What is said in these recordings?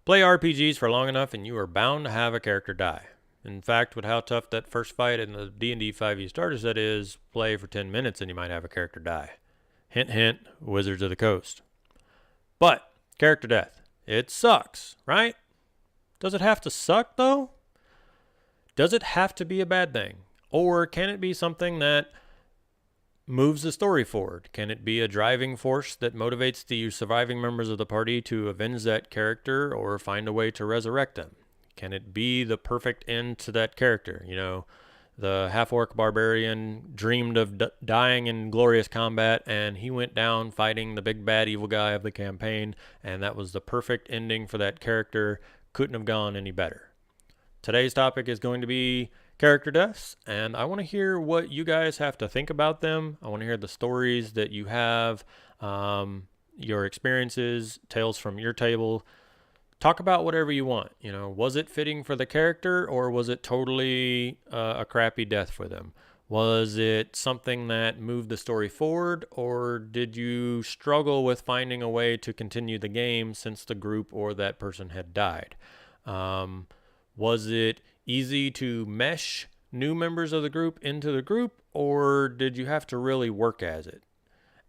Play RPGs for long enough and you are bound to have a character die. In fact, with how tough that first fight in the D&D 5e starter set is, play for 10 minutes and you might have a character die. Hint, hint, Wizards of the Coast. But, character death. It sucks, right? Does it have to suck, though? Does it have to be a bad thing? Or can it be something that moves the story forward? Can it be a driving force that motivates the surviving members of the party to avenge that character or find a way to resurrect them? Can it be the perfect end to that character? You know, the half-orc barbarian dreamed of dying in glorious combat, and he went down fighting the big bad evil guy of the campaign, and that was the perfect ending for that character. Couldn't have gone any better. Today's topic is going to be character deaths, and I want to hear what you guys have to think about them. I want to hear the stories that you have, your experiences, tales from your table. Talk about whatever you want. You know, was it fitting for the character, or was it totally a crappy death for them? Was it something that moved the story forward, or did you struggle with finding a way to continue the game since the group or that person had died? Was it easy to mesh new members of the group into the group, or did you have to really work as it?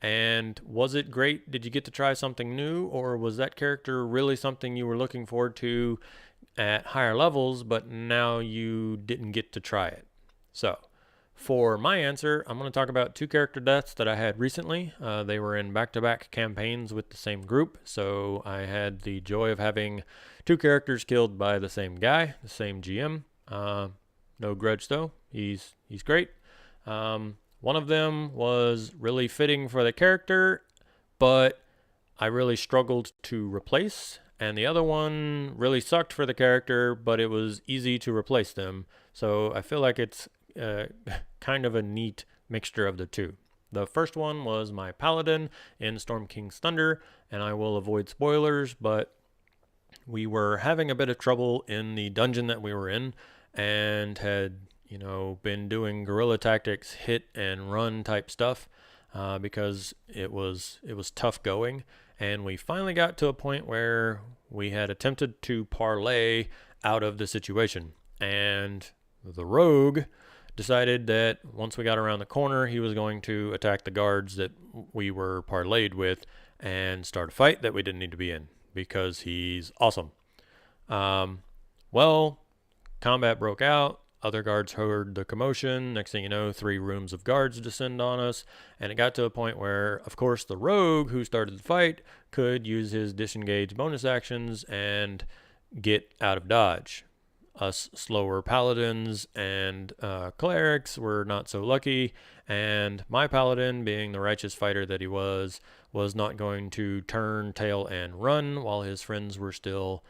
And was it great? Did you get to try something new, or was that character really something you were looking forward to at higher levels, but now you didn't get to try it? So, for my answer, I'm going to talk about 2 character deaths that I had recently. They were in back-to-back campaigns with the same group, so I had the joy of having 2 characters killed by the same guy, the same GM. No grudge though. He's great. One of them was really fitting for the character, but I really struggled to replace. And the other one really sucked for the character, but it was easy to replace them. So I feel like it's kind of a neat mixture of the two. The first one was my paladin in Storm King's Thunder, and I will avoid spoilers, but we were having a bit of trouble in the dungeon that we were in, and had been doing guerrilla tactics, hit and run type stuff, because it was tough going. And we finally got to a point where we had attempted to parlay out of the situation. And the rogue decided that once we got around the corner, he was going to attack the guards that we were parlayed with and start a fight that we didn't need to be in, because he's awesome. Well, combat broke out. Other guards heard the commotion. Next thing you know, 3 rooms of guards descend on us. And it got to a point where, of course, the rogue who started the fight could use his disengage bonus actions and get out of dodge. Us slower paladins and clerics were not so lucky. And my paladin, being the righteous fighter that he was not going to turn, tail, and run while his friends were still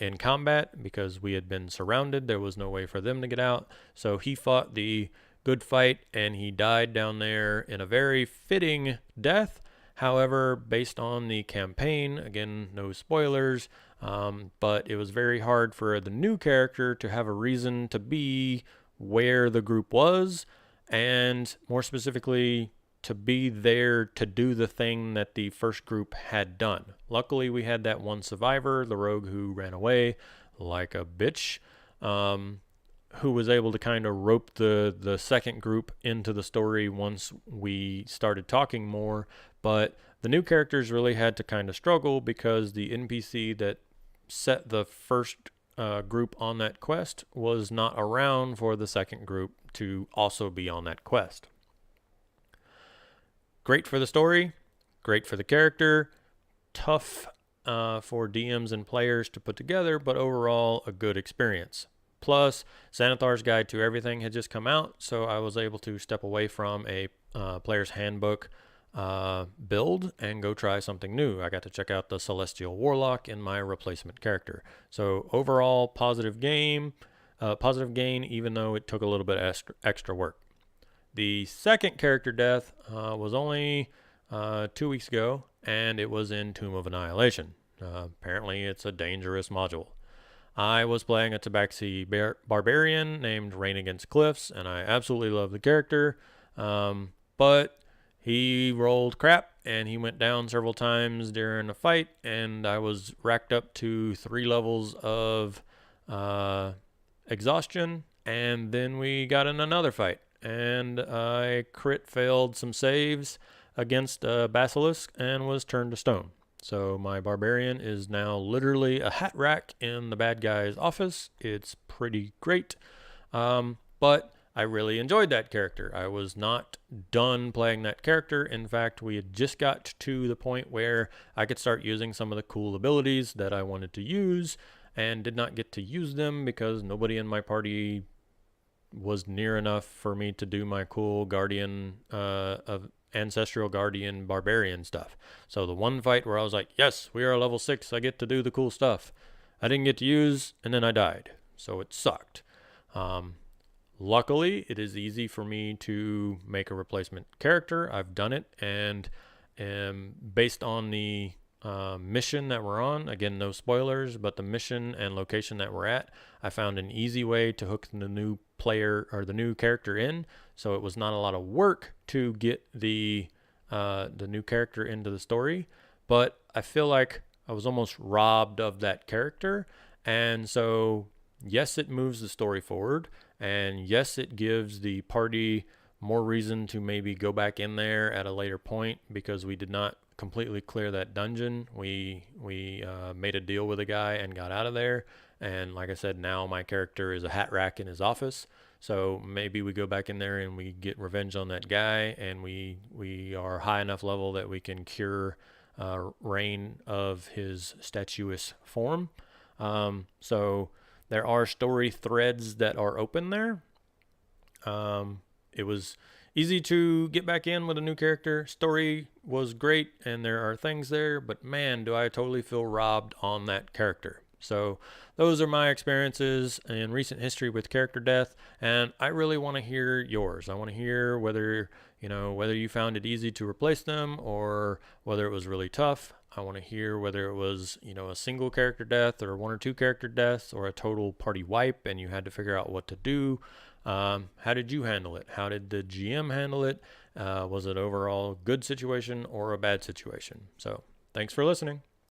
in combat, because we had been surrounded. There was no way for them to get out. So he fought the good fight, and he died down there in a very fitting death. However, based on the campaign, again, no spoilers, but it was very hard for the new character to have a reason to be where the group was, and more specifically, to be there to do the thing that the first group had done. Luckily, we had that one survivor, the rogue who ran away like a bitch, who was able to kind of rope the second group into the story once we started talking more. But the new characters really had to kind of struggle, because the NPC that set the first group on that quest was not around for the second group to also be on that quest. Great for the story, great for the character, tough for DMs and players to put together, but overall a good experience. Plus, Xanathar's Guide to Everything had just come out, so I was able to step away from a player's handbook build and go try something new. I got to check out the Celestial Warlock in my replacement character. So overall, positive gain, even though it took a little bit extra work. The second character death was only 2 weeks ago, and it was in Tomb of Annihilation. Apparently, it's a dangerous module. I was playing a Tabaxi barbarian named Rain Against Cliffs, and I absolutely love the character, but he rolled crap and he went down several times during a fight, and I was racked up to 3 levels of exhaustion, and then we got in another fight, and I crit failed some saves against a basilisk and was turned to stone. So my barbarian is now literally a hat rack in the bad guy's office. It's pretty great. But I really enjoyed that character. I was not done playing that character. In fact, we had just got to the point where I could start using some of the cool abilities that I wanted to use, and did not get to use them because nobody in my party was near enough for me to do my cool guardian of ancestral guardian barbarian stuff. So the one fight where I was like, yes, we are level 6, I get to do the cool stuff, I didn't get to use, and then I died. So it sucked. Luckily, it is easy for me to make a replacement character. I've done it, and based on the mission that we're on, again, no spoilers, but the mission and location that we're at, I found an easy way to hook the new player or the new character in. So it was not a lot of work to get the new character into the story, but I feel like I was almost robbed of that character. And so yes, it moves the story forward, and yes, it gives the party more reason to maybe go back in there at a later point, because we did not completely clear that dungeon. We made a deal with a guy and got out of there, and like I said, now my character is a hat rack in his office. So maybe we go back in there and we get revenge on that guy, and we are high enough level that we can cure reign of his statuous form. So there are story threads that are open there. It was easy to get back in with a new character. Story was great, and there are things there, but man, do I totally feel robbed on that character. So those are my experiences in recent history with character death, and I really want to hear yours. I want to hear whether you found it easy to replace them or whether it was really tough. I want to hear whether it was, a single character death or 1 or 2 character deaths or a total party wipe and you had to figure out what to do. How did you handle it? How did the GM handle it? Was it overall a good situation or a bad situation? So thanks for listening.